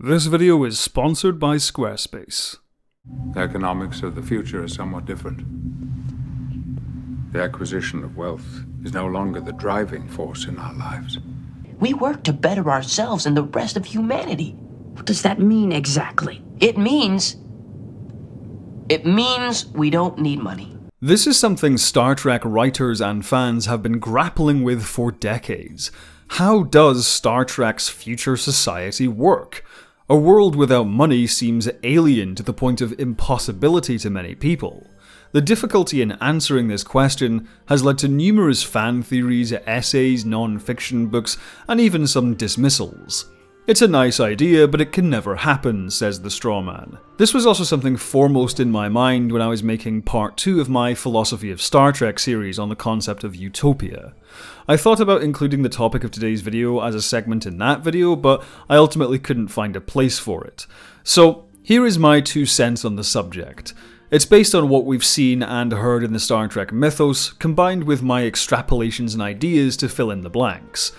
This video is sponsored by Squarespace. The economics of the future are somewhat different. The acquisition of wealth is no longer the driving force in our lives. We work to better ourselves and the rest of humanity. What does that mean exactly? It means we don't need money. This is something Star Trek writers and fans have been grappling with for decades. How does Star Trek's future society work? A world without money seems alien to the point of impossibility to many people. The difficulty in answering this question has led to numerous fan theories, essays, non-fiction books, and even some dismissals. It's a nice idea, but it can never happen, says the straw man. This was also something foremost in my mind when I was making part 2 of my Philosophy of Star Trek series on the concept of utopia. I thought about including the topic of today's video as a segment in that video, but I ultimately couldn't find a place for it. So here is my 2 cents on the subject. It's based on what we've seen and heard in the Star Trek mythos, combined with my extrapolations and ideas to fill in the blanks.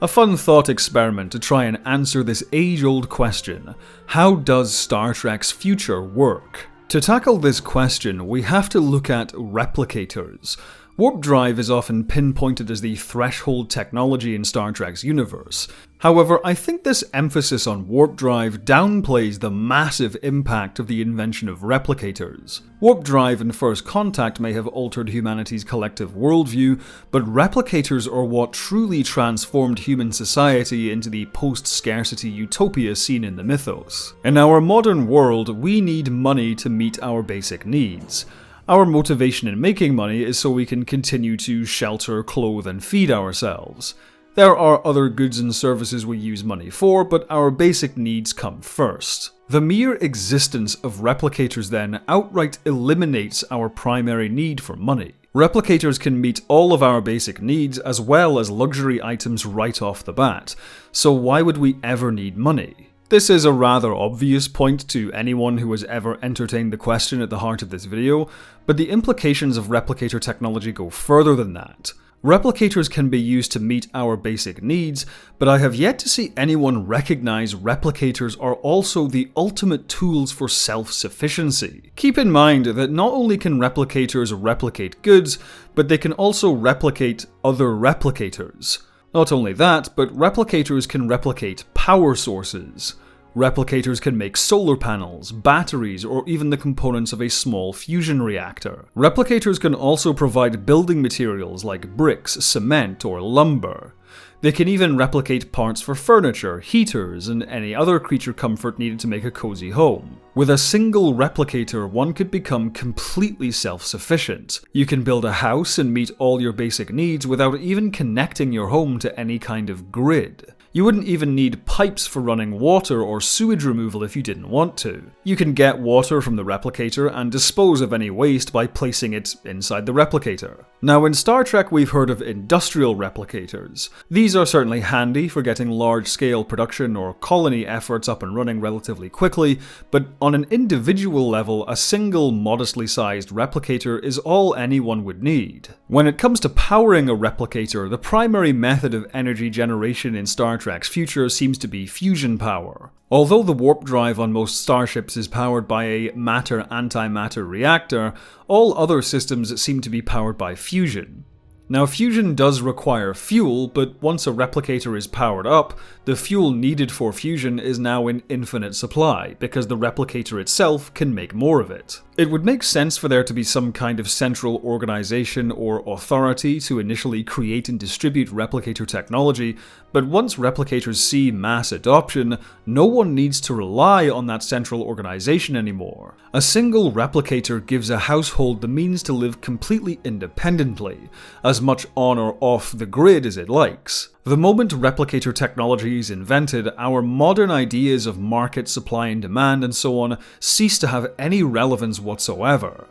A fun thought experiment to try and answer this age-old question: how does Star Trek's future work? To tackle this question, we have to look at replicators. Warp drive is often pinpointed as the threshold technology in Star Trek's universe. However, I think this emphasis on warp drive downplays the massive impact of the invention of replicators. Warp drive and First Contact may have altered humanity's collective worldview, but replicators are what truly transformed human society into the post-scarcity utopia seen in the mythos. In our modern world, we need money to meet our basic needs. Our motivation in making money is so we can continue to shelter, clothe, and feed ourselves. There are other goods and services we use money for, but our basic needs come first. The mere existence of replicators then outright eliminates our primary need for money. Replicators can meet all of our basic needs as well as luxury items right off the bat, so why would we ever need money? This is a rather obvious point to anyone who has ever entertained the question at the heart of this video, but the implications of replicator technology go further than that. Replicators can be used to meet our basic needs, but I have yet to see anyone recognize replicators are also the ultimate tools for self-sufficiency. Keep in mind that not only can replicators replicate goods, but they can also replicate other replicators. Not only that, but replicators can replicate power sources. Replicators can make solar panels, batteries, or even the components of a small fusion reactor. Replicators can also provide building materials like bricks, cement, or lumber. They can even replicate parts for furniture, heaters, and any other creature comfort needed to make a cozy home. With a single replicator, one could become completely self-sufficient. You can build a house and meet all your basic needs without even connecting your home to any kind of grid. You wouldn't even need pipes for running water or sewage removal if you didn't want to. You can get water from the replicator and dispose of any waste by placing it inside the replicator. Now, in Star Trek we've heard of industrial replicators. These are certainly handy for getting large-scale production or colony efforts up and running relatively quickly, but on an individual level, a single modestly sized replicator is all anyone would need. When it comes to powering a replicator, the primary method of energy generation in Star Trek's future seems to be fusion power. Although the warp drive on most starships is powered by a matter-antimatter reactor, all other systems seem to be powered by fusion. Now, fusion does require fuel, but once a replicator is powered up, the fuel needed for fusion is now in infinite supply, because the replicator itself can make more of it. It would make sense for there to be some kind of central organization or authority to initially create and distribute replicator technology, but once replicators see mass adoption, no one needs to rely on that central organization anymore. A single replicator gives a household the means to live completely independently, as much on or off the grid as it likes. The moment replicator technology is invented, our modern ideas of market supply and demand and so on cease to have any relevance whatsoever.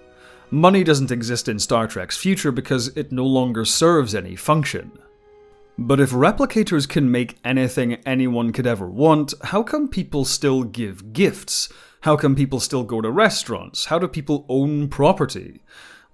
Money doesn't exist in Star Trek's future because it no longer serves any function. But if replicators can make anything anyone could ever want, how come people still give gifts? How come people still go to restaurants? How do people own property?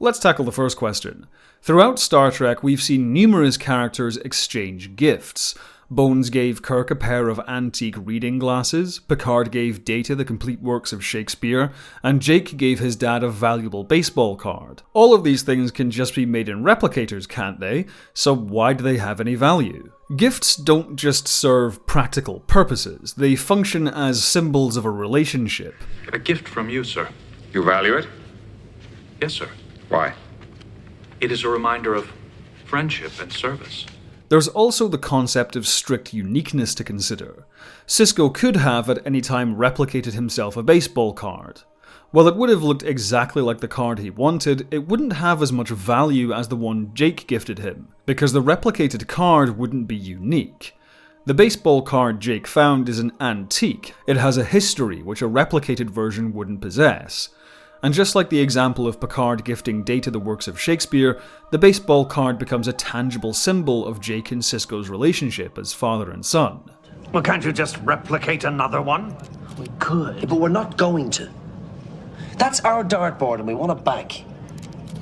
Let's tackle the first question. Throughout Star Trek, we've seen numerous characters exchange gifts. Bones gave Kirk a pair of antique reading glasses, Picard gave Data the complete works of Shakespeare, and Jake gave his dad a valuable baseball card. All of these things can just be made in replicators, can't they? So why do they have any value? Gifts don't just serve practical purposes, they function as symbols of a relationship. A gift from you, sir. You value it? Yes, sir. Why? It is a reminder of friendship and service. There's also the concept of strict uniqueness to consider. Sisko could have at any time replicated himself a baseball card. While it would have looked exactly like the card he wanted, it wouldn't have as much value as the one Jake gifted him, because the replicated card wouldn't be unique. The baseball card Jake found is an antique. It has a history which a replicated version wouldn't possess. And just like the example of Picard gifting Data the works of Shakespeare, the baseball card becomes a tangible symbol of Jake and Sisko's relationship as father and son. Well, can't you just replicate another one? We could. Yeah, but we're not going to. That's our dartboard and we want it back.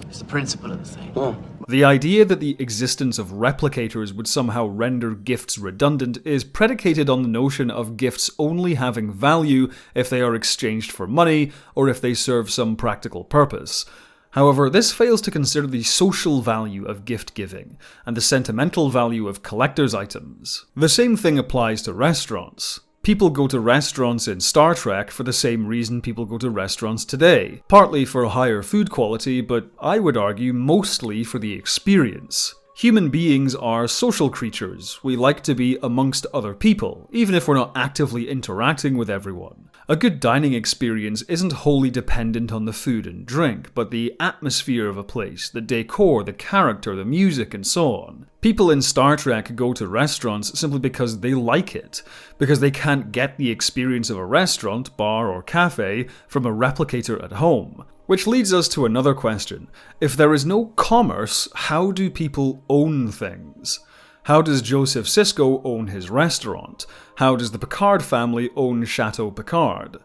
It's the principle of the thing. The idea that the existence of replicators would somehow render gifts redundant is predicated on the notion of gifts only having value if they are exchanged for money or if they serve some practical purpose. However, this fails to consider the social value of gift giving and the sentimental value of collector's items. The same thing applies to restaurants. People go to restaurants in Star Trek for the same reason people go to restaurants today. Partly for higher food quality, but I would argue mostly for the experience. Human beings are social creatures. We like to be amongst other people, even if we're not actively interacting with everyone. A good dining experience isn't wholly dependent on the food and drink, but the atmosphere of a place, the decor, the character, the music, and so on. People in Star Trek go to restaurants simply because they like it, because they can't get the experience of a restaurant, bar, or cafe from a replicator at home. Which leads us to another question. If there is no commerce, how do people own things? How does Joseph Sisko own his restaurant? How does the Picard family own Chateau Picard?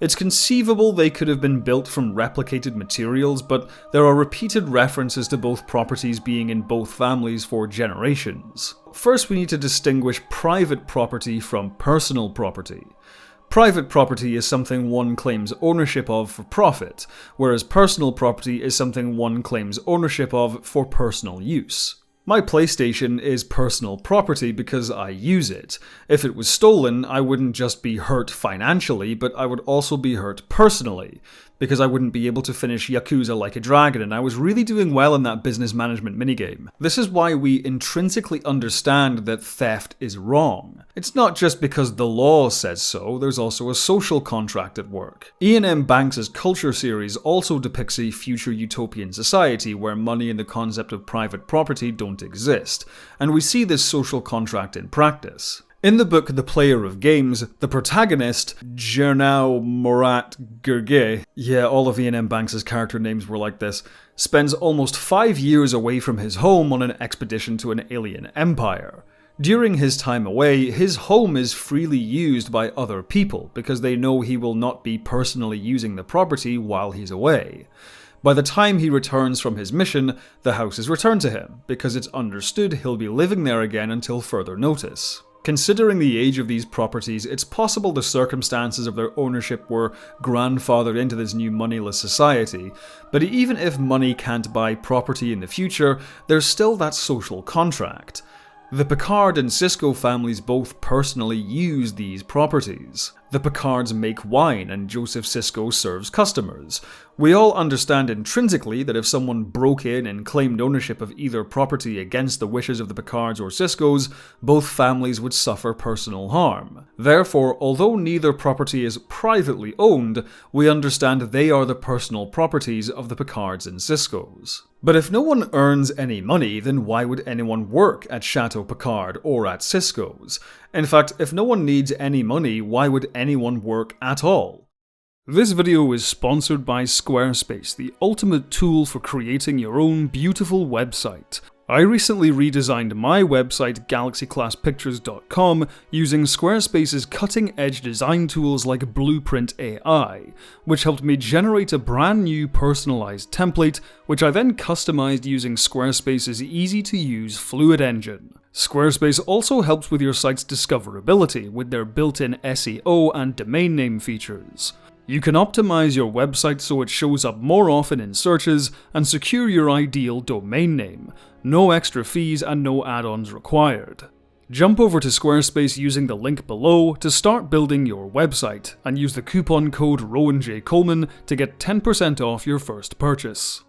It's conceivable they could have been built from replicated materials, but there are repeated references to both properties being in both families for generations. First, we need to distinguish private property from personal property. Private property is something one claims ownership of for profit, whereas personal property is something one claims ownership of for personal use. My PlayStation is personal property because I use it. If it was stolen, I wouldn't just be hurt financially, but I would also be hurt personally, because I wouldn't be able to finish Yakuza Like a Dragon, and I was really doing well in that business management minigame. This is why we intrinsically understand that theft is wrong. It's not just because the law says so, there's also a social contract at work. Iain M. Banks' Culture series also depicts a future utopian society where money and the concept of private property don't exist, and we see this social contract in practice. In the book The Player of Games, the protagonist, Gernau Morat Gerge, yeah, all of Iain M. Banks' character names were like this, spends almost 5 years away from his home on an expedition to an alien empire. During his time away, his home is freely used by other people because they know he will not be personally using the property while he's away. By the time he returns from his mission, the house is returned to him because it's understood he'll be living there again until further notice. Considering the age of these properties, it's possible the circumstances of their ownership were grandfathered into this new moneyless society, but even if money can't buy property in the future, there's still that social contract. The Picard and Sisko families both personally use these properties. The Picards make wine and Joseph Sisko serves customers. We all understand intrinsically that if someone broke in and claimed ownership of either property against the wishes of the Picards or Siskos, both families would suffer personal harm. Therefore, although neither property is privately owned, we understand they are the personal properties of the Picards and Siskos. But if no one earns any money, then why would anyone work at Chateau Picard or at Sisko's? In fact, if no one needs any money, why would anyone work at all? This video is sponsored by Squarespace, the ultimate tool for creating your own beautiful website. I recently redesigned my website galaxyclasspictures.com using Squarespace's cutting-edge design tools like Blueprint AI, which helped me generate a brand new personalized template, which I then customized using Squarespace's easy-to-use Fluid engine. Squarespace also helps with your site's discoverability with their built-in SEO and domain name features. You can optimize your website so it shows up more often in searches and secure your ideal domain name. No extra fees and no add-ons required. Jump over to Squarespace using the link below to start building your website and use the coupon code Coleman to get 10% off your first purchase.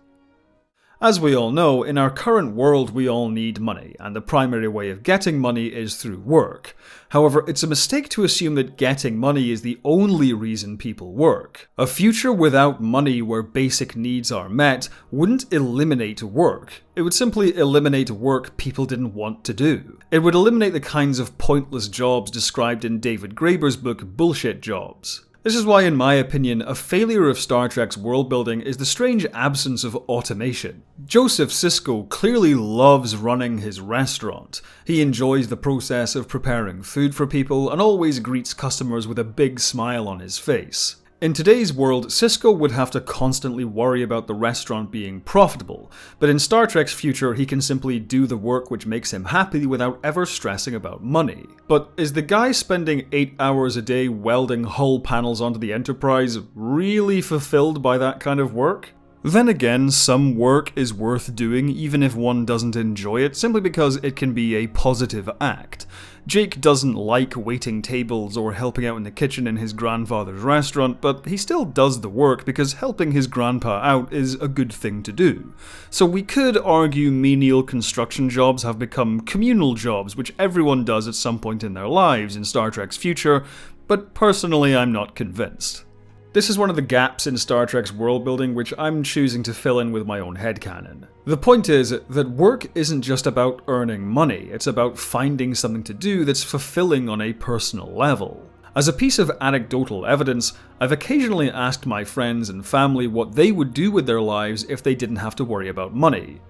As we all know, in our current world we all need money, and the primary way of getting money is through work. However, it's a mistake to assume that getting money is the only reason people work. A future without money where basic needs are met wouldn't eliminate work. It would simply eliminate work people didn't want to do. It would eliminate the kinds of pointless jobs described in David Graeber's book Bullshit Jobs. This is why, in my opinion, a failure of Star Trek's world building is the strange absence of automation. Joseph Sisko clearly loves running his restaurant. He enjoys the process of preparing food for people and always greets customers with a big smile on his face. In today's world, Sisko would have to constantly worry about the restaurant being profitable, but in Star Trek's future he can simply do the work which makes him happy without ever stressing about money. But is the guy spending 8 hours a day welding hull panels onto the Enterprise really fulfilled by that kind of work? Then again, some work is worth doing even if one doesn't enjoy it, simply because it can be a positive act. Jake doesn't like waiting tables or helping out in the kitchen in his grandfather's restaurant, but he still does the work because helping his grandpa out is a good thing to do. So we could argue menial construction jobs have become communal jobs, which everyone does at some point in their lives in Star Trek's future, but personally I'm not convinced. This is one of the gaps in Star Trek's world building which I'm choosing to fill in with my own headcanon. The point is that work isn't just about earning money, it's about finding something to do that's fulfilling on a personal level. As a piece of anecdotal evidence, I've occasionally asked my friends and family what they would do with their lives if they didn't have to worry about money.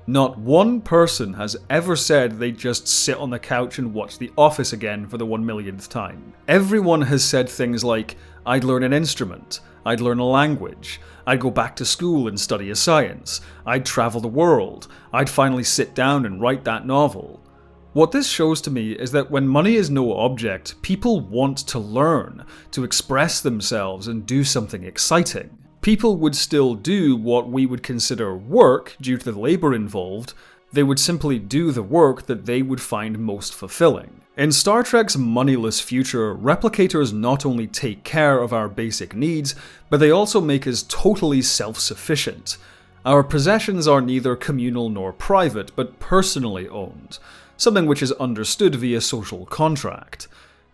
Not one person has ever said they'd just sit on the couch and watch The Office again for the 1,000,000th time. Everyone has said things like, I'd learn an instrument, I'd learn a language, I'd go back to school and study a science, I'd travel the world, I'd finally sit down and write that novel. What this shows to me is that when money is no object, people want to learn, to express themselves and do something exciting. People would still do what we would consider work due to the labor involved. They would simply do the work that they would find most fulfilling. In Star Trek's moneyless future, replicators not only take care of our basic needs, but they also make us totally self-sufficient. Our possessions are neither communal nor private, but personally owned, something which is understood via social contract.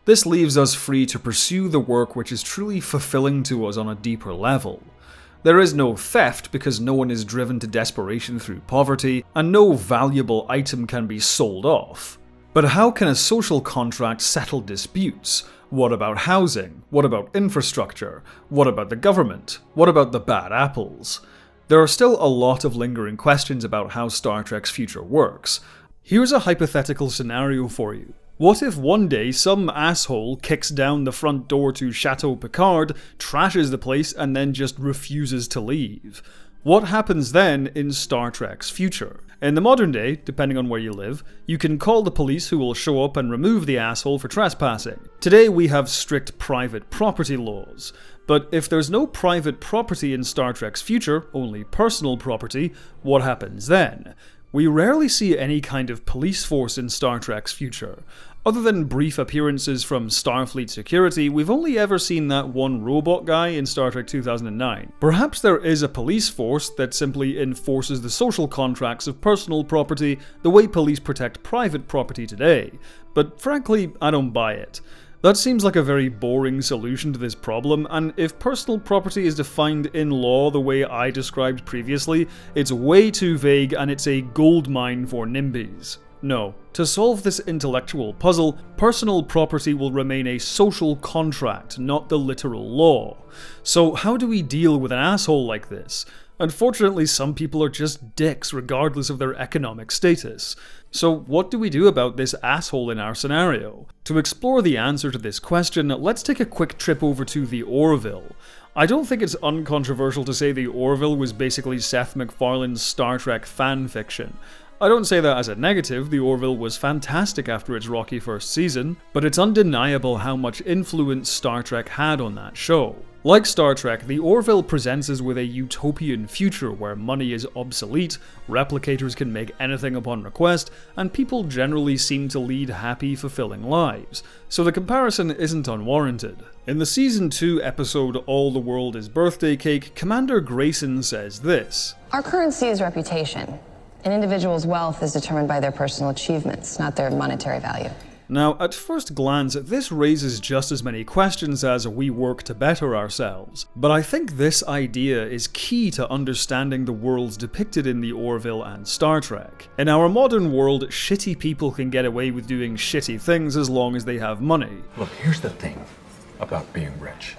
This leaves us free to pursue the work which is truly fulfilling to us on a deeper level. There is no theft because no one is driven to desperation through poverty, and no valuable item can be sold off. But how can a social contract settle disputes? What about housing? What about infrastructure? What about the government? What about the bad apples? There are still a lot of lingering questions about how Star Trek's future works. Here's a hypothetical scenario for you. What if one day some asshole kicks down the front door to Chateau Picard, trashes the place, and then just refuses to leave? What happens then in Star Trek's future? In the modern day, depending on where you live, you can call the police who will show up and remove the asshole for trespassing. Today we have strict private property laws. But if there's no private property in Star Trek's future, only personal property, what happens then? We rarely see any kind of police force in Star Trek's future. Other than brief appearances from Starfleet security, we've only ever seen that one robot guy in Star Trek 2009. Perhaps there is a police force that simply enforces the social contracts of personal property the way police protect private property today, but frankly, I don't buy it. That seems like a very boring solution to this problem, and if personal property is defined in law the way I described previously, it's way too vague and it's a goldmine for NIMBYs. No. To solve this intellectual puzzle, personal property will remain a social contract, not the literal law. So how do we deal with an asshole like this? Unfortunately, some people are just dicks regardless of their economic status. So what do we do about this asshole in our scenario? To explore the answer to this question, let's take a quick trip over to the Orville. I don't think it's uncontroversial to say the Orville was basically Seth MacFarlane's Star Trek fanfiction. I don't say that as a negative, the Orville was fantastic after its rocky first season, but it's undeniable how much influence Star Trek had on that show. Like Star Trek, the Orville presents us with a utopian future where money is obsolete, replicators can make anything upon request, and people generally seem to lead happy, fulfilling lives, so the comparison isn't unwarranted. In the Season 2 episode All the World is Birthday Cake, Commander Grayson says this: "Our currency is reputation. An individual's wealth is determined by their personal achievements, not their monetary value." Now, at first glance, this raises just as many questions as we work to better ourselves, but I think this idea is key to understanding the worlds depicted in the Orville and Star Trek. In our modern world, shitty people can get away with doing shitty things as long as they have money. Look, here's the thing about being rich.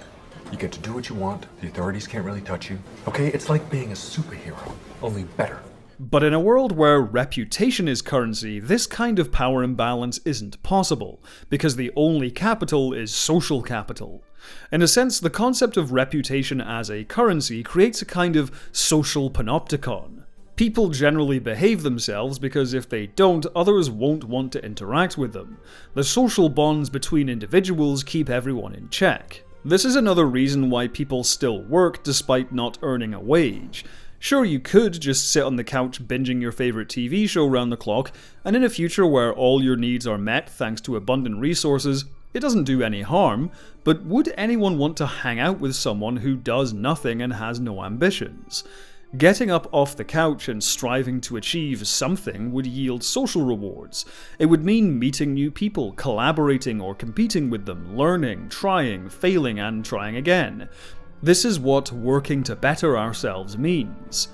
You get to do what you want, the authorities can't really touch you. Okay, it's like being a superhero, only better. But in a world where reputation is currency, this kind of power imbalance isn't possible, because the only capital is social capital. In a sense, the concept of reputation as a currency creates a kind of social panopticon. People generally behave themselves because if they don't, others won't want to interact with them. The social bonds between individuals keep everyone in check. This is another reason why people still work despite not earning a wage. Sure, you could just sit on the couch binging your favorite TV show round the clock, and in a future where all your needs are met thanks to abundant resources, it doesn't do any harm, but would anyone want to hang out with someone who does nothing and has no ambitions? Getting up off the couch and striving to achieve something would yield social rewards. It would mean meeting new people, collaborating or competing with them, learning, trying, failing, and trying again. This is what working to better ourselves means.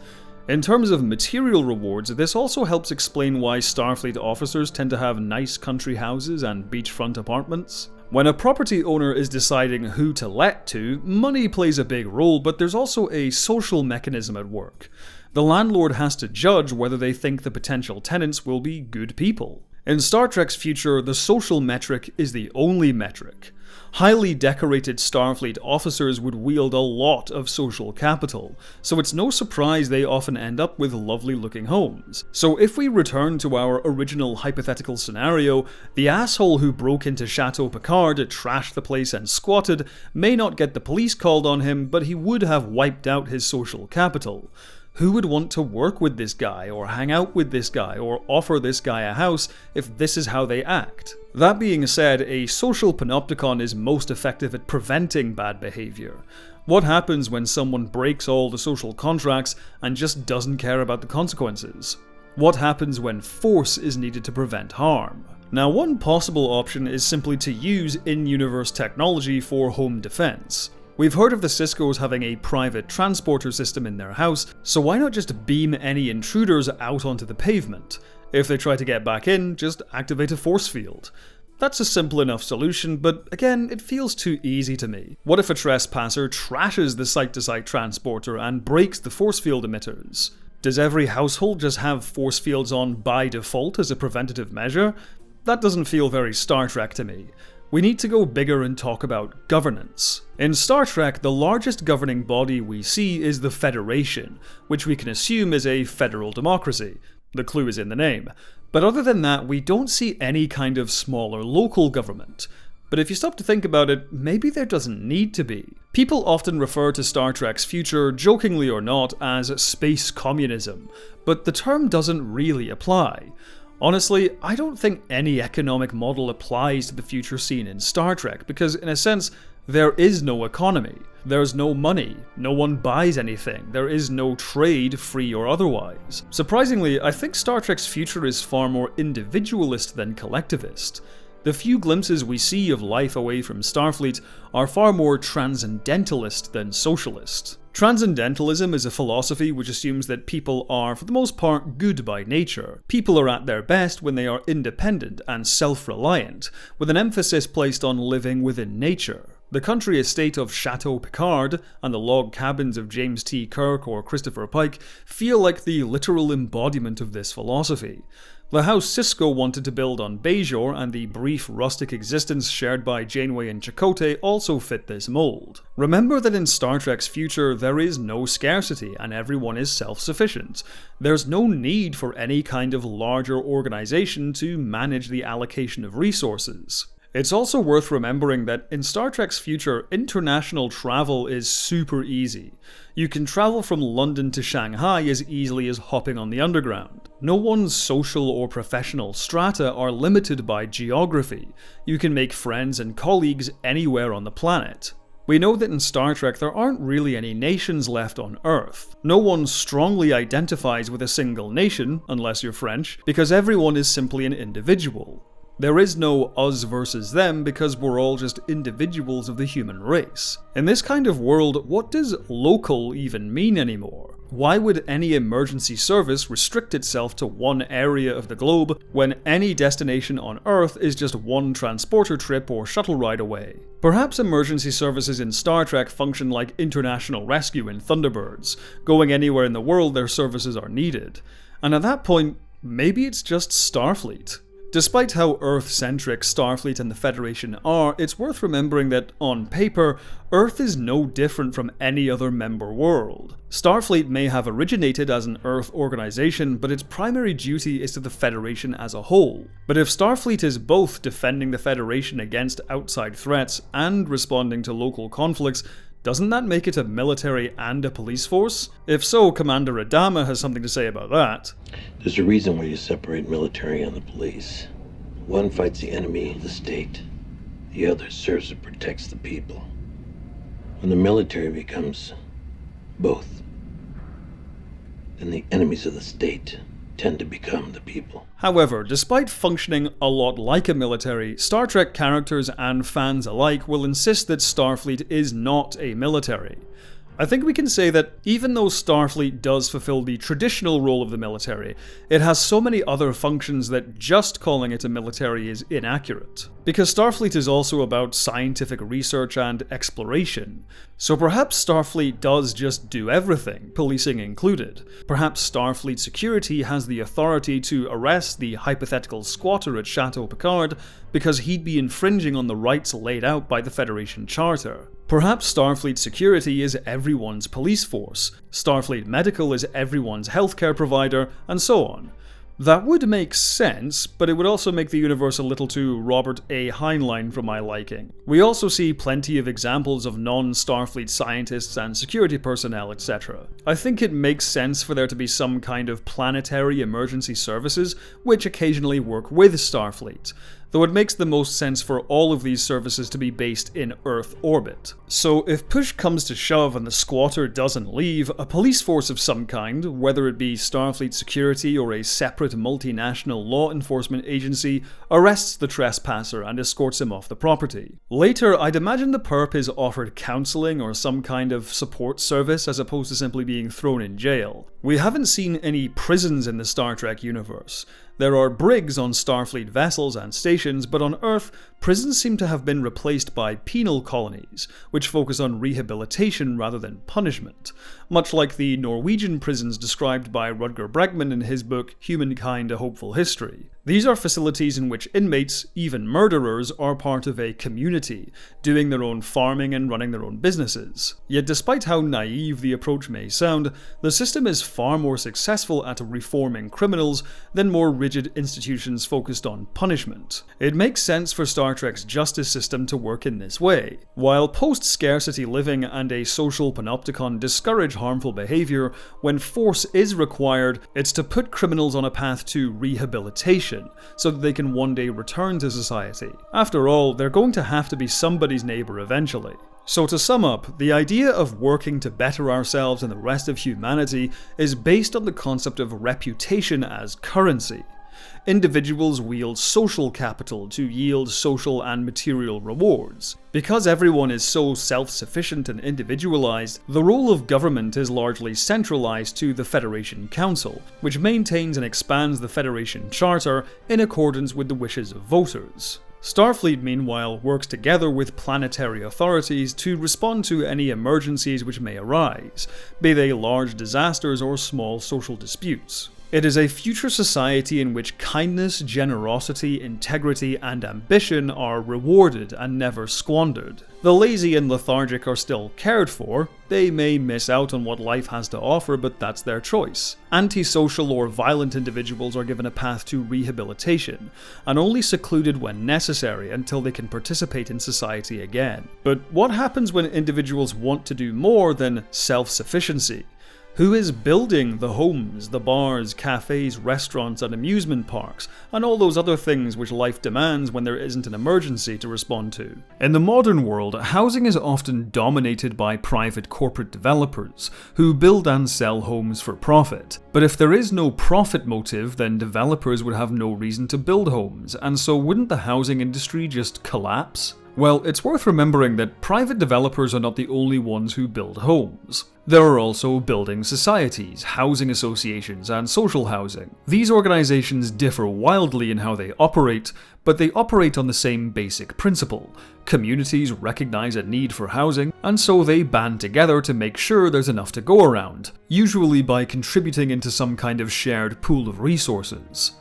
In terms of material rewards, this also helps explain why Starfleet officers tend to have nice country houses and beachfront apartments. When a property owner is deciding who to let to, money plays a big role, but there's also a social mechanism at work. The landlord has to judge whether they think the potential tenants will be good people. In Star Trek's future, the social metric is the only metric. Highly decorated Starfleet officers would wield a lot of social capital, so it's no surprise they often end up with lovely looking homes. So if we return to our original hypothetical scenario, the asshole who broke into Chateau Picard, trashed the place and squatted may not get the police called on him, but he would have wiped out his social capital. Who would want to work with this guy, or hang out with this guy, or offer this guy a house if this is how they act? That being said, a social panopticon is most effective at preventing bad behavior. What happens when someone breaks all the social contracts and just doesn't care about the consequences? What happens when force is needed to prevent harm? Now, one possible option is simply to use in-universe technology for home defense. We've heard of the Cisco's having a private transporter system in their house, so why not just beam any intruders out onto the pavement? If they try to get back in, just activate a force field. That's a simple enough solution, but again, it feels too easy to me. What if a trespasser trashes the site-to-site transporter and breaks the force field emitters? Does every household just have force fields on by default as a preventative measure? That doesn't feel very Star Trek to me. We need to go bigger and talk about governance. In Star Trek, the largest governing body we see is the Federation, which we can assume is a federal democracy. The clue is in the name. But other than that, we don't see any kind of smaller local government. But if you stop to think about it, maybe there doesn't need to be. People often refer to Star Trek's future, jokingly or not, as space communism, but the term doesn't really apply. Honestly, I don't think any economic model applies to the future scene in Star Trek, because in a sense, there is no economy. There's no money, no one buys anything, there is no trade, free or otherwise. Surprisingly, I think Star Trek's future is far more individualist than collectivist. The few glimpses we see of life away from Starfleet are far more transcendentalist than socialist. Transcendentalism is a philosophy which assumes that people are, for the most part, good by nature. People are at their best when they are independent and self-reliant, with an emphasis placed on living within nature. The country estate of Chateau Picard and the log cabins of James T. Kirk or Christopher Pike feel like the literal embodiment of this philosophy. The house Sisko wanted to build on Bajor and the brief rustic existence shared by Janeway and Chakotay also fit this mold. Remember that in Star Trek's future there is no scarcity and everyone is self-sufficient. There's no need for any kind of larger organization to manage the allocation of resources. It's also worth remembering that in Star Trek's future, international travel is super easy. You can travel from London to Shanghai as easily as hopping on the underground. No one's social or professional strata are limited by geography. You can make friends and colleagues anywhere on the planet. We know that in Star Trek there aren't really any nations left on Earth. No one strongly identifies with a single nation, unless you're French, because everyone is simply an individual. There is no us versus them because we're all just individuals of the human race. In this kind of world, what does local even mean anymore? Why would any emergency service restrict itself to one area of the globe when any destination on Earth is just one transporter trip or shuttle ride away? Perhaps emergency services in Star Trek function like international rescue in Thunderbirds. Going anywhere in the world their services are needed. And at that point, maybe it's just Starfleet. Despite how Earth-centric Starfleet and the Federation are, it's worth remembering that, on paper, Earth is no different from any other member world. Starfleet may have originated as an Earth organization, but its primary duty is to the Federation as a whole. But if Starfleet is both defending the Federation against outside threats and responding to local conflicts, doesn't that make it a military and a police force? If so, Commander Adama has something to say about that. There's a reason why you separate military and the police. One fights the enemy of the state. The other serves and protects the people. When the military becomes both, then the enemies of the state tend to become the people. However, despite functioning a lot like a military, Star Trek characters and fans alike will insist that Starfleet is not a military. I think we can say that even though Starfleet does fulfill the traditional role of the military, it has so many other functions that just calling it a military is inaccurate. Because Starfleet is also about scientific research and exploration. So perhaps Starfleet does just do everything, policing included. Perhaps Starfleet security has the authority to arrest the hypothetical squatter at Chateau Picard because he'd be infringing on the rights laid out by the Federation Charter. Perhaps Starfleet security is everyone's police force, Starfleet medical is everyone's healthcare provider, and so on. That would make sense, but it would also make the universe a little too Robert A. Heinlein for my liking. We also see plenty of examples of non-Starfleet scientists and security personnel, etc. I think it makes sense for there to be some kind of planetary emergency services, which occasionally work with Starfleet, though it makes the most sense for all of these services to be based in Earth orbit. So if push comes to shove and the squatter doesn't leave, a police force of some kind, whether it be Starfleet security or a separate multinational law enforcement agency, arrests the trespasser and escorts him off the property. Later, I'd imagine the perp is offered counseling or some kind of support service as opposed to simply being thrown in jail. We haven't seen any prisons in the Star Trek universe. There are brigs on Starfleet vessels and stations, but on Earth, prisons seem to have been replaced by penal colonies, which focus on rehabilitation rather than punishment, much like the Norwegian prisons described by Rutger Bregman in his book Humankind: A Hopeful History. These are facilities in which inmates, even murderers, are part of a community, doing their own farming and running their own businesses. Yet despite how naive the approach may sound, the system is far more successful at reforming criminals than more rigid institutions focused on punishment. It makes sense for Star Trek's justice system to work in this way. While post-scarcity living and a social panopticon discourage harmful behavior, when force is required, it's to put criminals on a path to rehabilitation, so that they can one day return to society. After all, they're going to have to be somebody's neighbor eventually. So to sum up, the idea of working to better ourselves and the rest of humanity is based on the concept of reputation as currency. Individuals wield social capital to yield social and material rewards. Because everyone is so self-sufficient and individualized, the role of government is largely centralized to the Federation Council, which maintains and expands the Federation Charter in accordance with the wishes of voters. Starfleet, meanwhile, works together with planetary authorities to respond to any emergencies which may arise, be they large disasters or small social disputes. It is a future society in which kindness, generosity, integrity, and ambition are rewarded and never squandered. The lazy and lethargic are still cared for. They may miss out on what life has to offer, but that's their choice. Antisocial or violent individuals are given a path to rehabilitation, and only secluded when necessary until they can participate in society again. But what happens when individuals want to do more than self-sufficiency? Who is building the homes, the bars, cafes, restaurants, and amusement parks, and all those other things which life demands when there isn't an emergency to respond to? In the modern world, housing is often dominated by private corporate developers, who build and sell homes for profit. But if there is no profit motive, then developers would have no reason to build homes, and so wouldn't the housing industry just collapse? Well, it's worth remembering that private developers are not the only ones who build homes. There are also building societies, housing associations, and social housing. These organizations differ wildly in how they operate, but they operate on the same basic principle. Communities recognize a need for housing, and so they band together to make sure there's enough to go around, usually by contributing into some kind of shared pool of resources.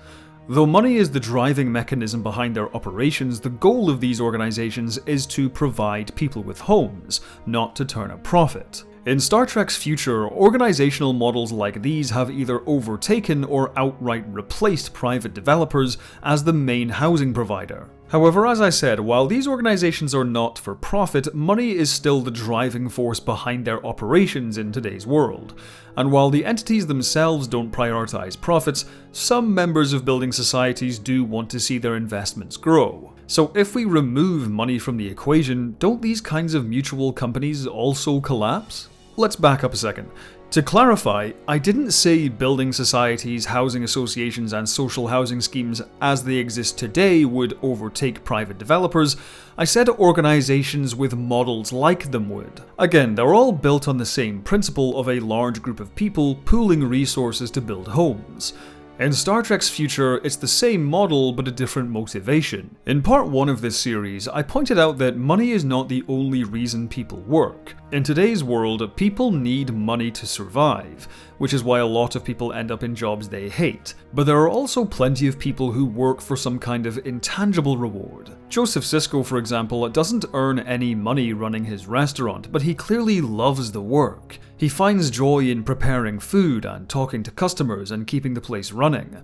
Though money is the driving mechanism behind their operations, the goal of these organizations is to provide people with homes, not to turn a profit. In Star Trek's future, organizational models like these have either overtaken or outright replaced private developers as the main housing provider. However, as I said, while these organizations are not for profit, money is still the driving force behind their operations in today's world. And while the entities themselves don't prioritize profits, some members of building societies do want to see their investments grow. So if we remove money from the equation, don't these kinds of mutual companies also collapse? Let's back up a second. To clarify, I didn't say building societies, housing associations, and social housing schemes as they exist today would overtake private developers. I said organizations with models like them would. Again, they're all built on the same principle of a large group of people pooling resources to build homes. In Star Trek's future, it's the same model but a different motivation. In part 1 of this series, I pointed out that money is not the only reason people work. In today's world, people need money to survive, which is why a lot of people end up in jobs they hate. But there are also plenty of people who work for some kind of intangible reward. Joseph Sisko, for example, doesn't earn any money running his restaurant, but he clearly loves the work. He finds joy in preparing food and talking to customers and keeping the place running.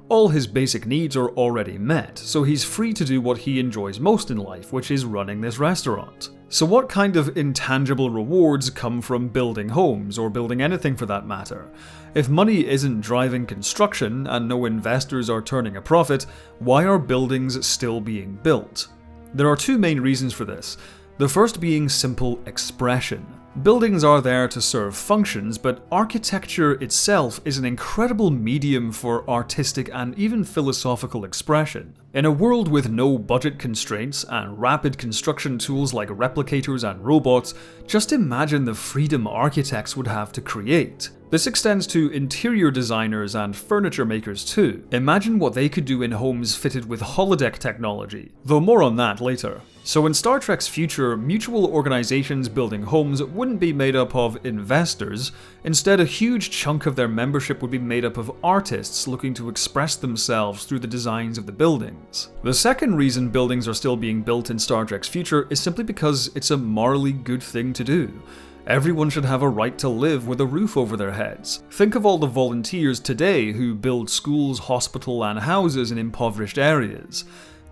All his basic needs are already met, so he's free to do what he enjoys most in life, which is running this restaurant. So what kind of intangible rewards come from building homes, or building anything for that matter? If money isn't driving construction and no investors are turning a profit, why are buildings still being built? There are two main reasons for this. The first being simple expression. Buildings are there to serve functions, but architecture itself is an incredible medium for artistic and even philosophical expression. In a world with no budget constraints and rapid construction tools like replicators and robots, just imagine the freedom architects would have to create. This extends to interior designers and furniture makers too. Imagine what they could do in homes fitted with holodeck technology, though more on that later. So in Star Trek's future, mutual organizations building homes wouldn't be made up of investors. Instead, a huge chunk of their membership would be made up of artists looking to express themselves through the designs of the buildings. The second reason buildings are still being built in Star Trek's future is simply because it's a morally good thing to do. Everyone should have a right to live with a roof over their heads. Think of all the volunteers today who build schools, hospitals, and houses in impoverished areas.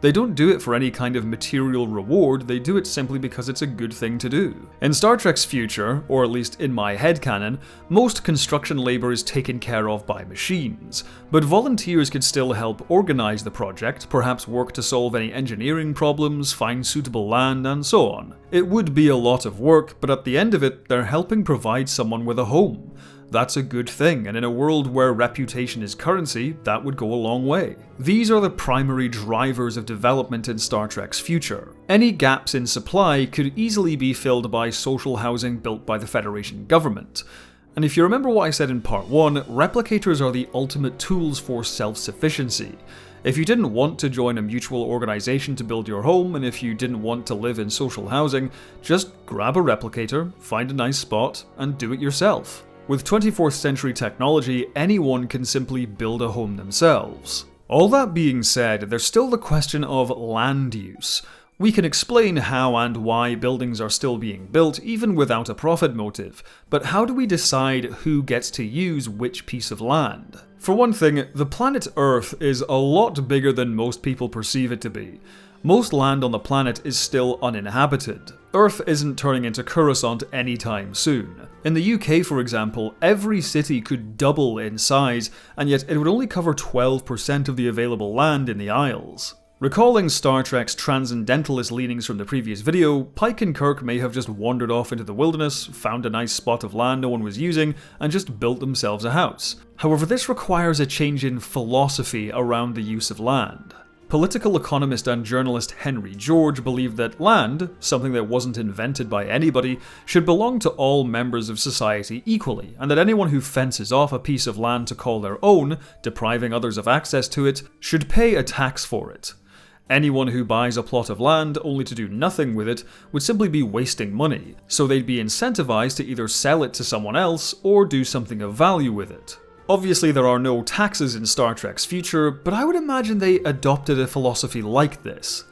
They don't do it for any kind of material reward, they do it simply because it's a good thing to do. In Star Trek's future, or at least in my headcanon, most construction labor is taken care of by machines, but volunteers could still help organize the project, perhaps work to solve any engineering problems, find suitable land, and so on. It would be a lot of work, but at the end of it, they're helping provide someone with a home. That's a good thing, and in a world where reputation is currency, that would go a long way. These are the primary drivers of development in Star Trek's future. Any gaps in supply could easily be filled by social housing built by the Federation government. And if you remember what I said in part 1, replicators are the ultimate tools for self-sufficiency. If you didn't want to join a mutual organization to build your home, and if you didn't want to live in social housing, just grab a replicator, find a nice spot, and do it yourself. With 24th century technology, anyone can simply build a home themselves. All that being said, there's still the question of land use. We can explain how and why buildings are still being built even without a profit motive, but how do we decide who gets to use which piece of land? For one thing, the planet Earth is a lot bigger than most people perceive it to be. Most land on the planet is still uninhabited. Earth isn't turning into Coruscant anytime soon. In the UK, for example, every city could double in size, and yet it would only cover 12% of the available land in the Isles. Recalling Star Trek's transcendentalist leanings from the previous video, Pike and Kirk may have just wandered off into the wilderness, found a nice spot of land no one was using, and just built themselves a house. However, this requires a change in philosophy around the use of land. Political economist and journalist Henry George believed that land, something that wasn't invented by anybody, should belong to all members of society equally, and that anyone who fences off a piece of land to call their own, depriving others of access to it, should pay a tax for it. Anyone who buys a plot of land only to do nothing with it would simply be wasting money, so they'd be incentivized to either sell it to someone else or do something of value with it. Obviously, there are no taxes in Star Trek's future, but I would imagine they adopted a philosophy like this.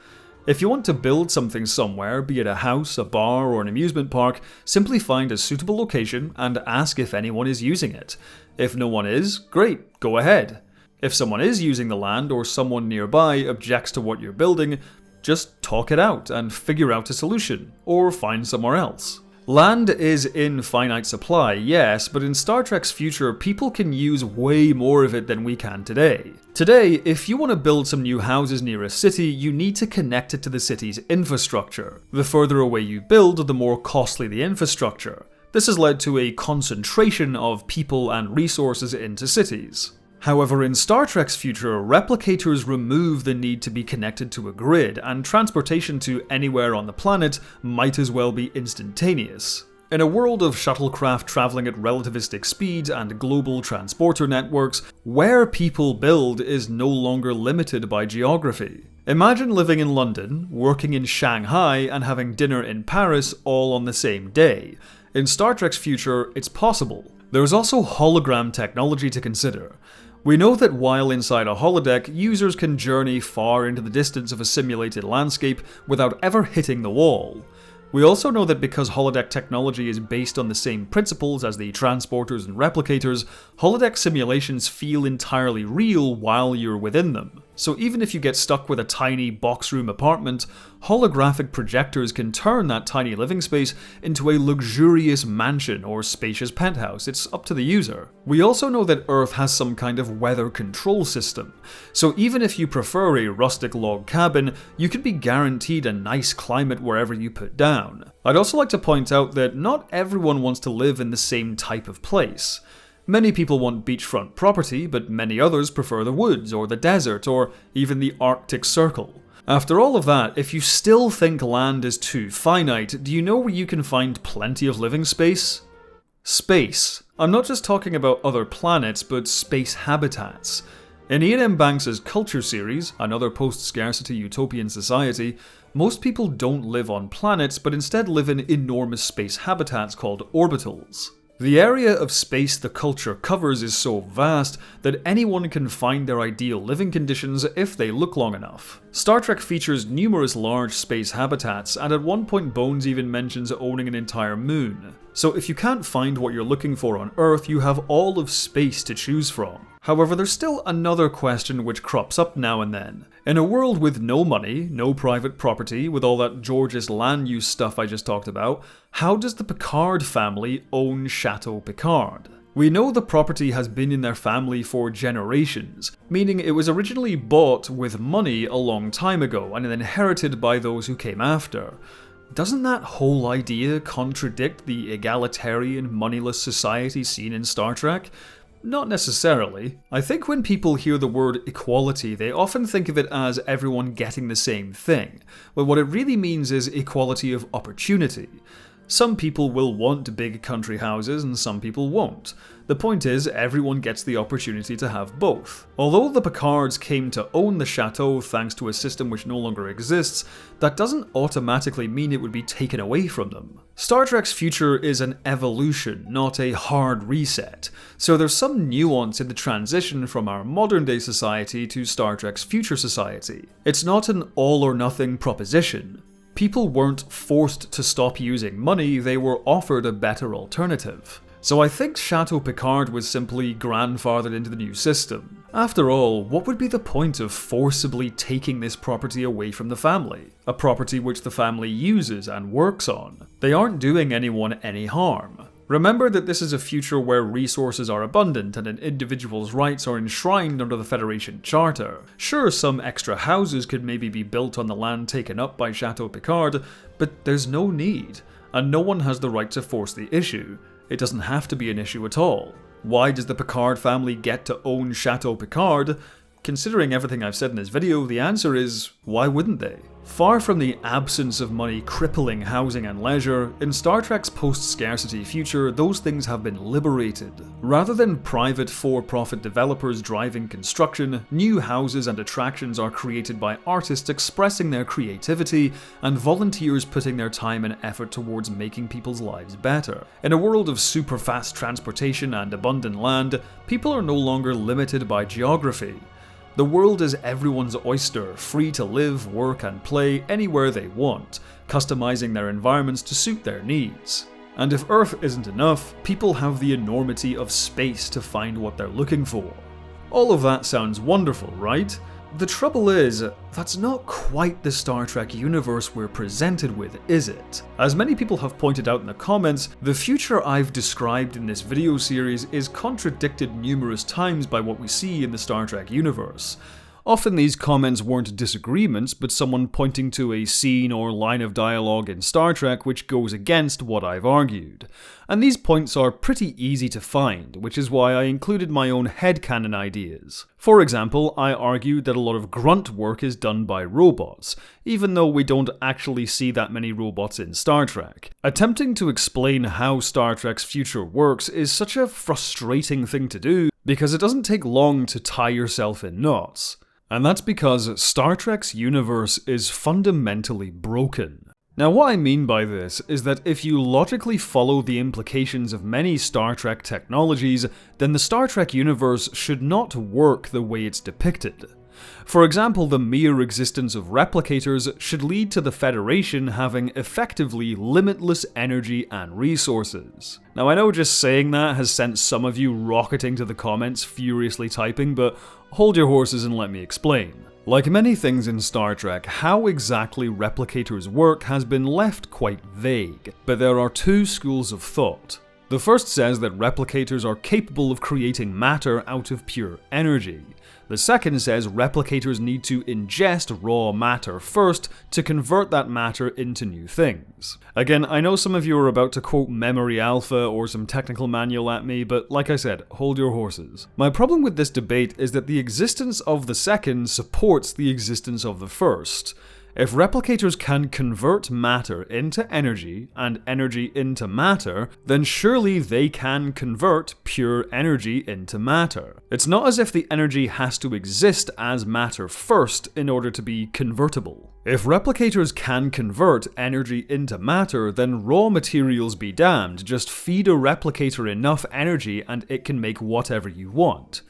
If you want to build something somewhere, be it a house, a bar, or an amusement park, simply find a suitable location and ask if anyone is using it. If no one is, great, go ahead. If someone is using the land or someone nearby objects to what you're building, just talk it out and figure out a solution, or find somewhere else. Land is in finite supply, yes, but in Star Trek's future, people can use way more of it than we can today. Today, if you want to build some new houses near a city, you need to connect it to the city's infrastructure. The further away you build, the more costly the infrastructure. This has led to a concentration of people and resources into cities. However, in Star Trek's future, replicators remove the need to be connected to a grid, and transportation to anywhere on the planet might as well be instantaneous. In a world of shuttlecraft traveling at relativistic speeds and global transporter networks, where people build is no longer limited by geography. Imagine living in London, working in Shanghai, and having dinner in Paris all on the same day. In Star Trek's future, it's possible. There is also hologram technology to consider. We know that while inside a holodeck, users can journey far into the distance of a simulated landscape without ever hitting the wall. We also know that because holodeck technology is based on the same principles as the transporters and replicators, holodeck simulations feel entirely real while you're within them. So even if you get stuck with a tiny box-room apartment, holographic projectors can turn that tiny living space into a luxurious mansion or spacious penthouse. It's up to the user. We also know that Earth has some kind of weather control system, so even if you prefer a rustic log cabin, you can be guaranteed a nice climate wherever you put down. I'd also like to point out that not everyone wants to live in the same type of place. Many people want beachfront property, but many others prefer the woods or the desert or even the Arctic Circle. After all of that, if you still think land is too finite, do you know where you can find plenty of living space? Space. I'm not just talking about other planets, but space habitats. In Ian M. Banks' Culture series, another post-scarcity utopian society, most people don't live on planets, but instead live in enormous space habitats called orbitals. The area of space the culture covers is so vast that anyone can find their ideal living conditions if they look long enough. Star Trek features numerous large space habitats, and at one point Bones even mentions owning an entire moon. So if you can't find what you're looking for on Earth, you have all of space to choose from. However, there's still another question which crops up now and then. In a world with no money, no private property, with all that George's land use stuff I just talked about, how does the Picard family own Chateau Picard? We know the property has been in their family for generations, meaning it was originally bought with money a long time ago and then inherited by those who came after. Doesn't that whole idea contradict the egalitarian, moneyless society seen in Star Trek? Not necessarily. I think when people hear the word equality, they often think of it as everyone getting the same thing, but what it really means is equality of opportunity. Some people will want big country houses and some people won't. The point is, everyone gets the opportunity to have both. Although the Picards came to own the chateau thanks to a system which no longer exists, that doesn't automatically mean it would be taken away from them. Star Trek's future is an evolution, not a hard reset, so there's some nuance in the transition from our modern day society to Star Trek's future society. It's not an all or nothing proposition. People weren't forced to stop using money, they were offered a better alternative. So I think Chateau Picard was simply grandfathered into the new system. After all, what would be the point of forcibly taking this property away from the family? A property which the family uses and works on. They aren't doing anyone any harm. Remember that this is a future where resources are abundant and an individual's rights are enshrined under the Federation Charter. Sure, some extra houses could maybe be built on the land taken up by Chateau Picard, but there's no need, and no one has the right to force the issue. It doesn't have to be an issue at all. Why does the Picard family get to own Chateau Picard? Considering everything I've said in this video, the answer is, why wouldn't they? Far from the absence of money crippling housing and leisure, in Star Trek's post-scarcity future, those things have been liberated. Rather than private for-profit developers driving construction, new houses and attractions are created by artists expressing their creativity and volunteers putting their time and effort towards making people's lives better. In a world of super fast transportation and abundant land, people are no longer limited by geography. The world is everyone's oyster, free to live, work and play anywhere they want, customizing their environments to suit their needs. And if Earth isn't enough, people have the enormity of space to find what they're looking for. All of that sounds wonderful, right? The trouble is, that's not quite the Star Trek universe we're presented with, is it? As many people have pointed out in the comments, the future I've described in this video series is contradicted numerous times by what we see in the Star Trek universe. Often these comments weren't disagreements, but someone pointing to a scene or line of dialogue in Star Trek which goes against what I've argued. And these points are pretty easy to find, which is why I included my own headcanon ideas. For example, I argued that a lot of grunt work is done by robots, even though we don't actually see that many robots in Star Trek. Attempting to explain how Star Trek's future works is such a frustrating thing to do, because it doesn't take long to tie yourself in knots. And that's because Star Trek's universe is fundamentally broken. Now what I mean by this is that if you logically follow the implications of many Star Trek technologies, then the Star Trek universe should not work the way it's depicted. For example, the mere existence of replicators should lead to the Federation having effectively limitless energy and resources. Now I know just saying that has sent some of you rocketing to the comments furiously typing, but hold your horses and let me explain. Like many things in Star Trek, how exactly replicators work has been left quite vague, but there are two schools of thought. The first says that replicators are capable of creating matter out of pure energy. The second says replicators need to ingest raw matter first to convert that matter into new things. Again, I know some of you are about to quote Memory Alpha or some technical manual at me, but like I said, hold your horses. My problem with this debate is that the existence of the second supports the existence of the first. If replicators can convert matter into energy and energy into matter, then surely they can convert pure energy into matter. It's not as if the energy has to exist as matter first in order to be convertible. If replicators can convert energy into matter, then raw materials be damned, just feed a replicator enough energy and it can make whatever you want.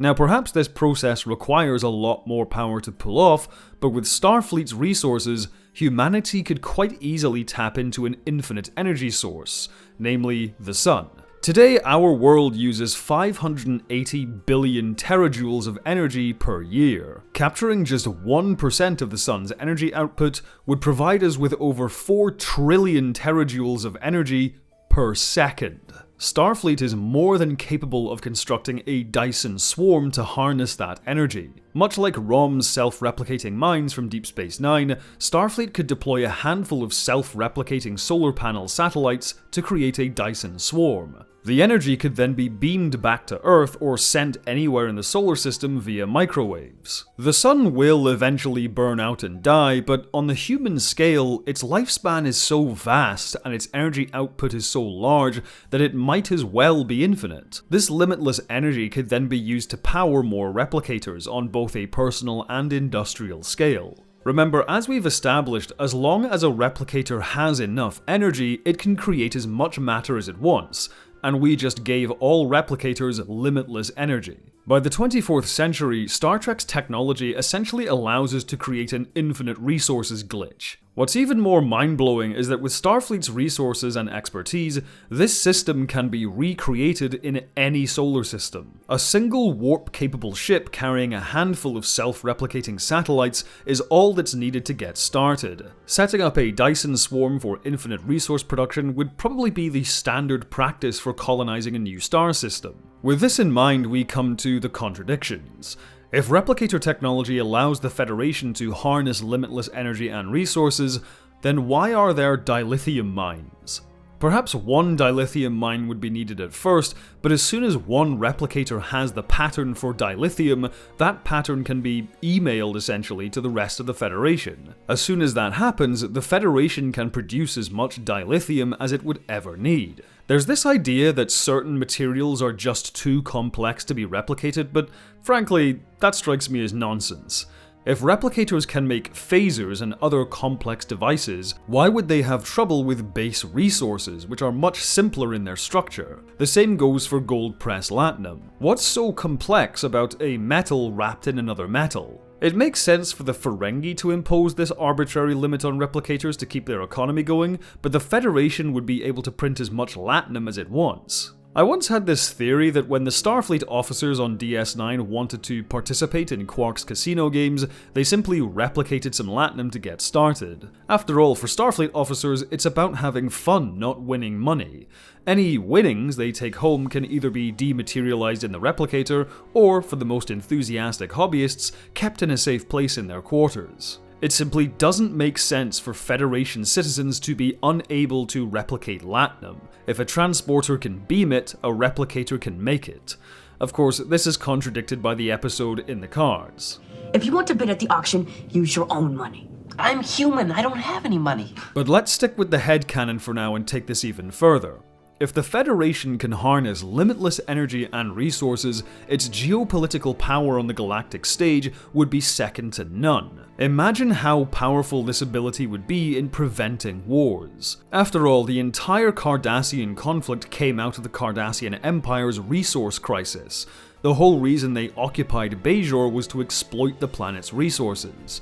Now perhaps this process requires a lot more power to pull off, but with Starfleet's resources, humanity could quite easily tap into an infinite energy source, namely the sun. Today, our world uses 580 billion terajoules of energy per year. Capturing just 1% of the sun's energy output would provide us with over 4 trillion terajoules of energy per second. Starfleet is more than capable of constructing a Dyson swarm to harness that energy. Much like Rom's self-replicating mines from Deep Space Nine, Starfleet could deploy a handful of self-replicating solar panel satellites to create a Dyson swarm. The energy could then be beamed back to Earth or sent anywhere in the solar system via microwaves. The sun will eventually burn out and die, but on the human scale, its lifespan is so vast and its energy output is so large that it might as well be infinite. This limitless energy could then be used to power more replicators on both a personal and industrial scale. Remember, as we've established, as long as a replicator has enough energy, it can create as much matter as it wants, and we just gave all replicators limitless energy. By the 24th century, Star Trek's technology essentially allows us to create an infinite resources glitch. What's even more mind-blowing is that with Starfleet's resources and expertise, this system can be recreated in any solar system. A single warp-capable ship carrying a handful of self-replicating satellites is all that's needed to get started. Setting up a Dyson swarm for infinite resource production would probably be the standard practice for colonizing a new star system. With this in mind, we come to the contradictions. If replicator technology allows the Federation to harness limitless energy and resources, then why are there dilithium mines? Perhaps one dilithium mine would be needed at first, but as soon as one replicator has the pattern for dilithium, that pattern can be emailed essentially to the rest of the Federation. As soon as that happens, the Federation can produce as much dilithium as it would ever need. There's this idea that certain materials are just too complex to be replicated, but frankly, that strikes me as nonsense. If replicators can make phasers and other complex devices, why would they have trouble with base resources, which are much simpler in their structure? The same goes for gold-pressed latinum. What's so complex about a metal wrapped in another metal? It makes sense for the Ferengi to impose this arbitrary limit on replicators to keep their economy going, but the Federation would be able to print as much latinum as it wants. I once had this theory that when the Starfleet officers on DS9 wanted to participate in Quark's casino games, they simply replicated some latinum to get started. After all, for Starfleet officers, it's about having fun, not winning money. Any winnings they take home can either be dematerialized in the replicator, or, for the most enthusiastic hobbyists, kept in a safe place in their quarters. It simply doesn't make sense for Federation citizens to be unable to replicate latinum. If a transporter can beam it, a replicator can make it. Of course, this is contradicted by the episode in the cards. If you want to bid at the auction, use your own money. I'm human. I don't have any money. But let's stick with the headcanon for now and take this even further. If the Federation can harness limitless energy and resources, its geopolitical power on the galactic stage would be second to none. Imagine how powerful this ability would be in preventing wars. After all, the entire Cardassian conflict came out of the Cardassian Empire's resource crisis. The whole reason they occupied Bajor was to exploit the planet's resources.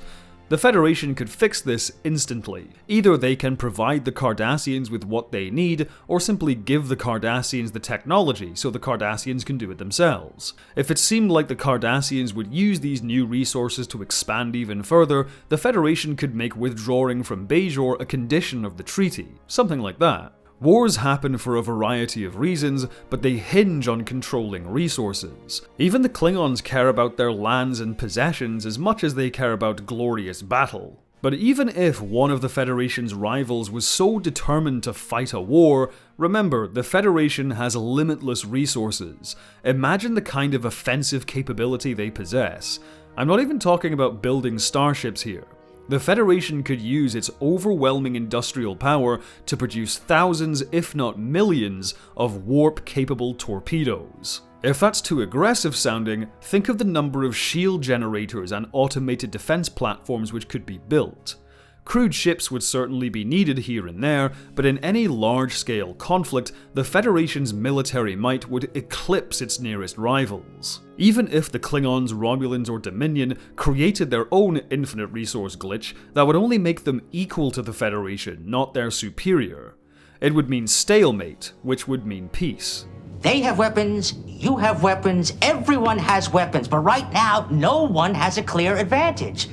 The Federation could fix this instantly. Either they can provide the Cardassians with what they need, or simply give the Cardassians the technology so the Cardassians can do it themselves. If it seemed like the Cardassians would use these new resources to expand even further, the Federation could make withdrawing from Bajor a condition of the treaty, something like that. Wars happen for a variety of reasons, but they hinge on controlling resources. Even the Klingons care about their lands and possessions as much as they care about glorious battle. But even if one of the Federation's rivals was so determined to fight a war, remember, the Federation has limitless resources. Imagine the kind of offensive capability they possess. I'm not even talking about building starships here. The Federation could use its overwhelming industrial power to produce thousands, if not millions, of warp-capable torpedoes. If that's too aggressive sounding, think of the number of shield generators and automated defense platforms which could be built. Crewed ships would certainly be needed here and there, but in any large-scale conflict, the Federation's military might would eclipse its nearest rivals. Even if the Klingons, Romulans, or Dominion created their own infinite resource glitch, that would only make them equal to the Federation, not their superior. It would mean stalemate, which would mean peace. They have weapons, you have weapons, everyone has weapons, but right now, no one has a clear advantage.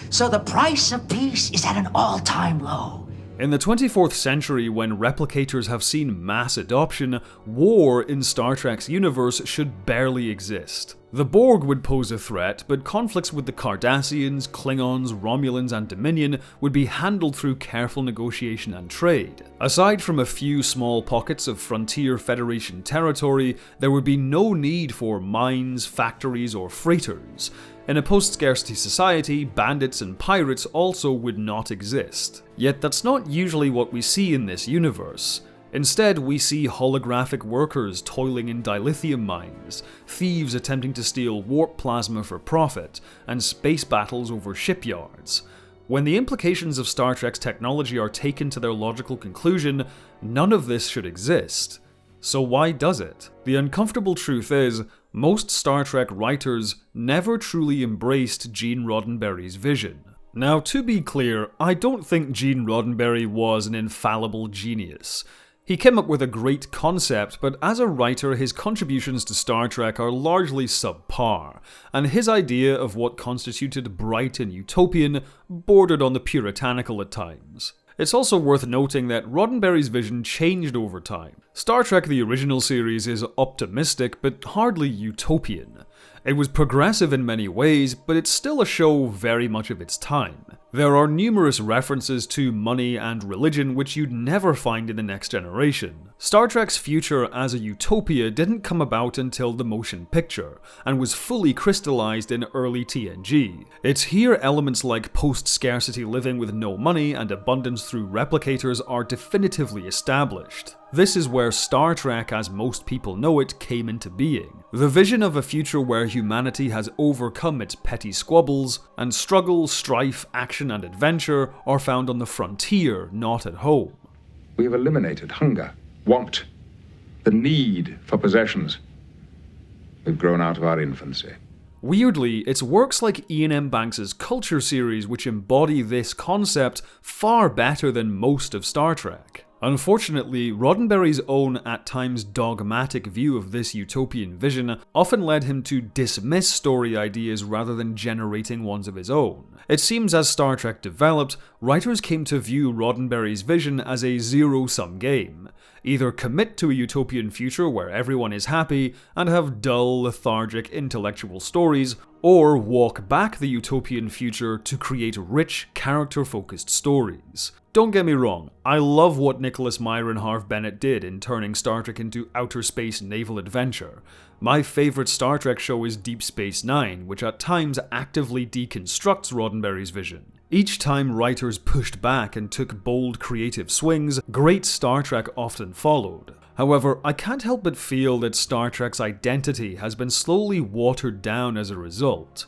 So the price of peace is at an all-time low. In the 24th century, when replicators have seen mass adoption, war in Star Trek's universe should barely exist. The Borg would pose a threat, but conflicts with the Cardassians, Klingons, Romulans, and Dominion would be handled through careful negotiation and trade. Aside from a few small pockets of frontier Federation territory, there would be no need for mines, factories, or freighters. In a post-scarcity society, bandits and pirates also would not exist. Yet that's not usually what we see in this universe. Instead, we see holographic workers toiling in dilithium mines, thieves attempting to steal warp plasma for profit, and space battles over shipyards. When the implications of Star Trek's technology are taken to their logical conclusion, none of this should exist. So why does it? The uncomfortable truth is, most Star Trek writers never truly embraced Gene Roddenberry's vision. Now, to be clear, I don't think Gene Roddenberry was an infallible genius. He came up with a great concept, but as a writer, his contributions to Star Trek are largely subpar, and his idea of what constituted bright and utopian bordered on the puritanical at times. It's also worth noting that Roddenberry's vision changed over time. Star Trek the original series is optimistic, but hardly utopian. It was progressive in many ways, but it's still a show very much of its time. There are numerous references to money and religion which you'd never find in the Next Generation. Star Trek's future as a utopia didn't come about until the motion picture, and was fully crystallized in early TNG. It's here elements like post-scarcity living with no money and abundance through replicators are definitively established. This is where Star Trek, as most people know it, came into being. The vision of a future where humanity has overcome its petty squabbles, and struggle, strife, action, and adventure are found on the frontier, not at home. We have eliminated hunger, want, the need for possessions. We've grown out of our infancy. Weirdly, it's works like Ian M. Banks' Culture series which embody this concept far better than most of Star Trek. Unfortunately, Roddenberry's own, at times dogmatic view of this utopian vision often led him to dismiss story ideas rather than generating ones of his own. It seems as Star Trek developed, writers came to view Roddenberry's vision as a zero-sum game. Either commit to a utopian future where everyone is happy and have dull, lethargic, intellectual stories, or walk back the utopian future to create rich, character-focused stories. Don't get me wrong, I love what Nicholas Meyer and Harve Bennett did in turning Star Trek into outer space naval adventure. My favourite Star Trek show is Deep Space Nine, which at times actively deconstructs Roddenberry's vision. Each time writers pushed back and took bold creative swings, great Star Trek often followed. However, I can't help but feel that Star Trek's identity has been slowly watered down as a result.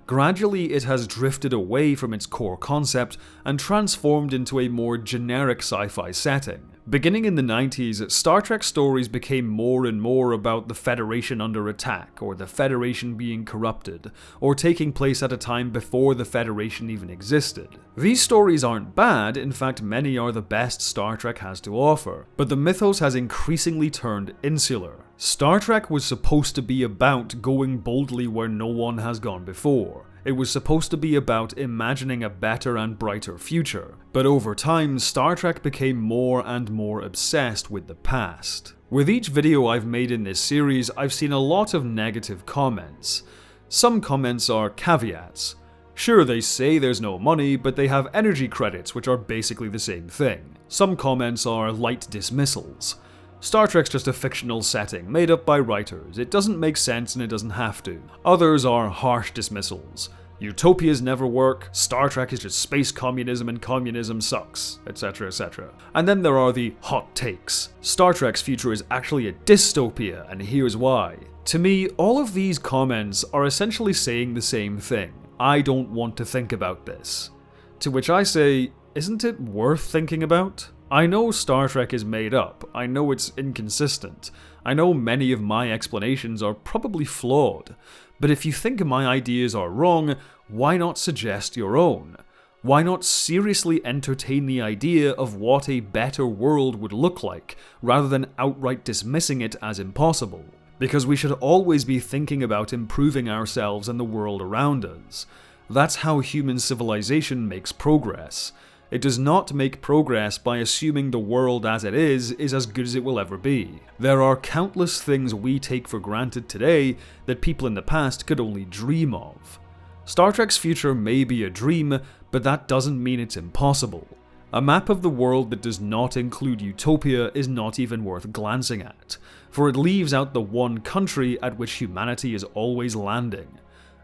Gradually, it has drifted away from its core concept and transformed into a more generic sci-fi setting. Beginning in the 90s, Star Trek stories became more and more about the Federation under attack, or the Federation being corrupted, or taking place at a time before the Federation even existed. These stories aren't bad, in fact many are the best Star Trek has to offer, but the mythos has increasingly turned insular. Star Trek was supposed to be about going boldly where no one has gone before. It was supposed to be about imagining a better and brighter future, but over time, Star Trek became more and more obsessed with the past. With each video I've made in this series, I've seen a lot of negative comments. Some comments are caveats. Sure, they say there's no money, but they have energy credits, which are basically the same thing. Some comments are light dismissals. Star Trek's just a fictional setting, made up by writers. It doesn't make sense and it doesn't have to. Others are harsh dismissals. Utopias never work, Star Trek is just space communism and communism sucks, etc, etc. And then there are the hot takes. Star Trek's future is actually a dystopia, and here's why. To me, all of these comments are essentially saying the same thing. I don't want to think about this. To which I say, isn't it worth thinking about? I know Star Trek is made up, I know it's inconsistent, I know many of my explanations are probably flawed, but if you think my ideas are wrong, why not suggest your own? Why not seriously entertain the idea of what a better world would look like, rather than outright dismissing it as impossible? Because we should always be thinking about improving ourselves and the world around us. That's how human civilization makes progress. It does not make progress by assuming the world as it is as good as it will ever be. There are countless things we take for granted today that people in the past could only dream of. Star Trek's future may be a dream, but that doesn't mean it's impossible. A map of the world that does not include Utopia is not even worth glancing at, for it leaves out the one country at which humanity is always landing.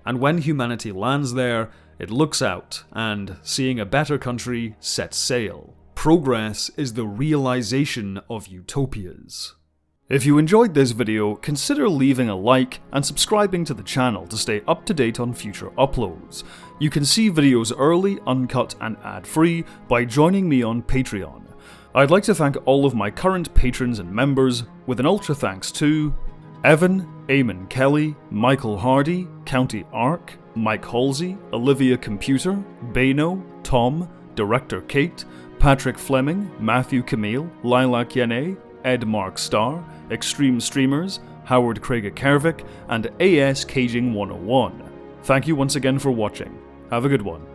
And when humanity lands there, it looks out, and, seeing a better country, sets sail. Progress is the realization of utopias. If you enjoyed this video, consider leaving a like and subscribing to the channel to stay up to date on future uploads. You can see videos early, uncut and ad-free by joining me on Patreon. I'd like to thank all of my current patrons and members, with an ultra thanks to Evan, Eamon Kelly, Michael Hardy, County Ark, Mike Halsey, Olivia Computer, Bano, Tom, Director Kate, Patrick Fleming, Matthew Camille, Lilac Yene, Ed Mark Starr, Extreme Streamers, Howard Craig Kervik, and AS Caging 101. Thank you once again for watching. Have a good one.